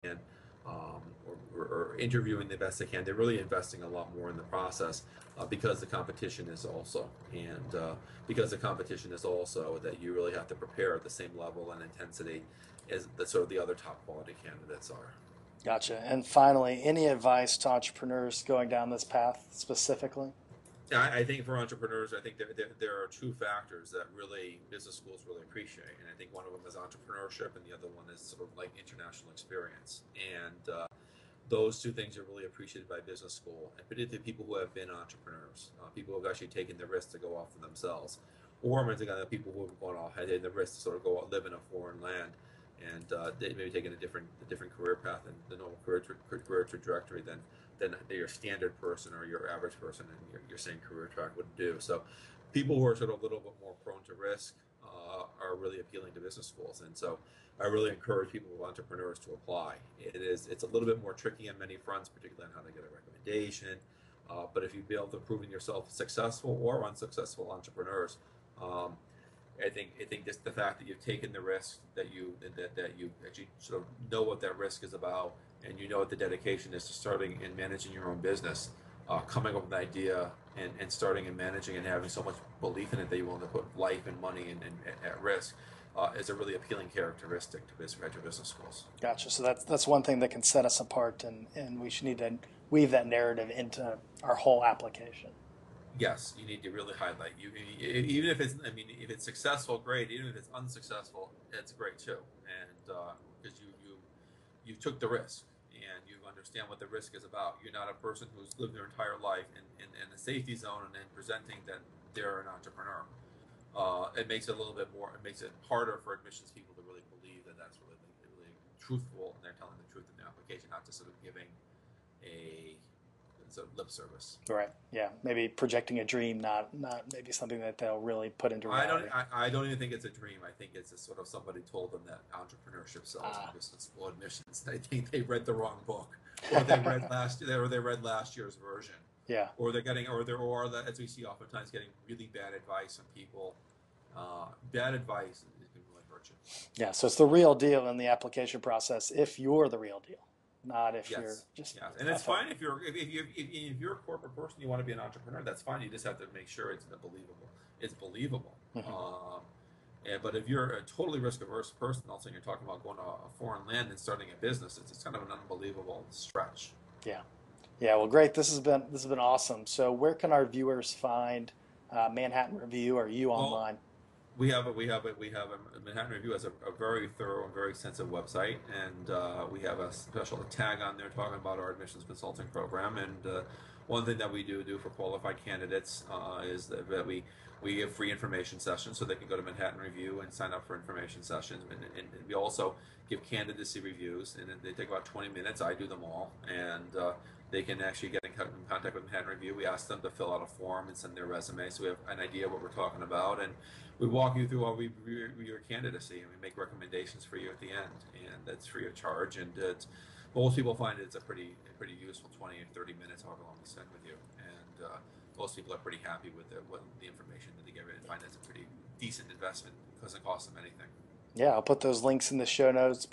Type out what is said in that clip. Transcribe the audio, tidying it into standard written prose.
can, or interviewing the best they can. They're really investing a lot more in the process because the competition is also, and because the competition is also that you really have to prepare at the same level and intensity as the sort of the other top quality candidates are. Gotcha. And finally, any advice to entrepreneurs going down this path specifically? Yeah, I think for entrepreneurs, I think there are two factors that really business schools really appreciate, and I think one of them is entrepreneurship, and the other one is sort of like international experience. And those two things are really appreciated by business school, and particularly people who have been entrepreneurs, people who have actually taken the risk to go off for themselves, or people who have gone off had taken the risk to sort of go out live in a foreign land, and they maybe taken a different career path and the normal career trajectory than your standard person or your average person in your same career track would do. So people who are sort of a little bit more prone to risk are really appealing to business schools. And so I really encourage people who are entrepreneurs to apply. It's a little bit more tricky on many fronts, particularly on how to get a recommendation. But if you build to proving yourself successful or unsuccessful entrepreneurs, I think just the fact that you've taken the risk, that you actually sort of know what that risk is about, and you know what the dedication is to starting and managing your own business, coming up with an idea and starting and managing and having so much belief in it that you're willing to put life and money at risk, is a really appealing characteristic to graduate business schools. Gotcha. So that's one thing that can set us apart, and we should need to weave that narrative into our whole application. Yes, you need to really highlight even if it's, I mean, if it's successful, great. Even if it's unsuccessful, it's great too. And because you took the risk and you understand what the risk is about. You're not a person who's lived their entire life in the safety zone and then presenting that they're an entrepreneur. It makes it a little bit more. It makes it harder for admissions people to really believe that that's really truthful and they're telling the truth in the application, not just sort of giving a sort of lip service. Right. Yeah. Maybe projecting a dream, not maybe something that they'll really put into reality. I don't even think it's a dream. I think it's a sort of somebody told them that entrepreneurship sells in business school admissions. I think they read the wrong book, or they read last year's version. Yeah. Or they're getting, as we see oftentimes, getting really bad advice from people. Bad advice can really hurt you. Yeah. So it's the real deal in the application process if you're the real deal, not if you're Yes, just. yes, and it's fine if you're a corporate person, you want to be an entrepreneur. That's fine. You just have to make sure it's believable. It's believable. But if you're a totally risk averse person, also you're talking about going to a foreign land and starting a business, it's kind of an unbelievable stretch. Yeah. Yeah. Well, great. This has been awesome. So where can our viewers find Manhattan Review or you Well, online? we have a Manhattan Review has a very thorough and very extensive website, and we have a special tag on there talking about our admissions consulting program. And one thing that we do for qualified candidates is that we give free information sessions, so they can go to Manhattan Review and sign up for information sessions. And we also give candidacy reviews, and they take about 20 minutes. I do them all, and they can actually get in contact with Manhattan Review. We ask them to fill out a form and send their resume, so we have an idea of what we're talking about, and we walk you through how we review your candidacy, and we make recommendations for you at the end, and that's free of charge. And most people find it's a pretty useful 20 or 30 minutes, however long we spend with you, and most people are pretty happy with the information that they get and find it's a pretty decent investment because it costs them anything. Yeah, I'll put those links in the show notes.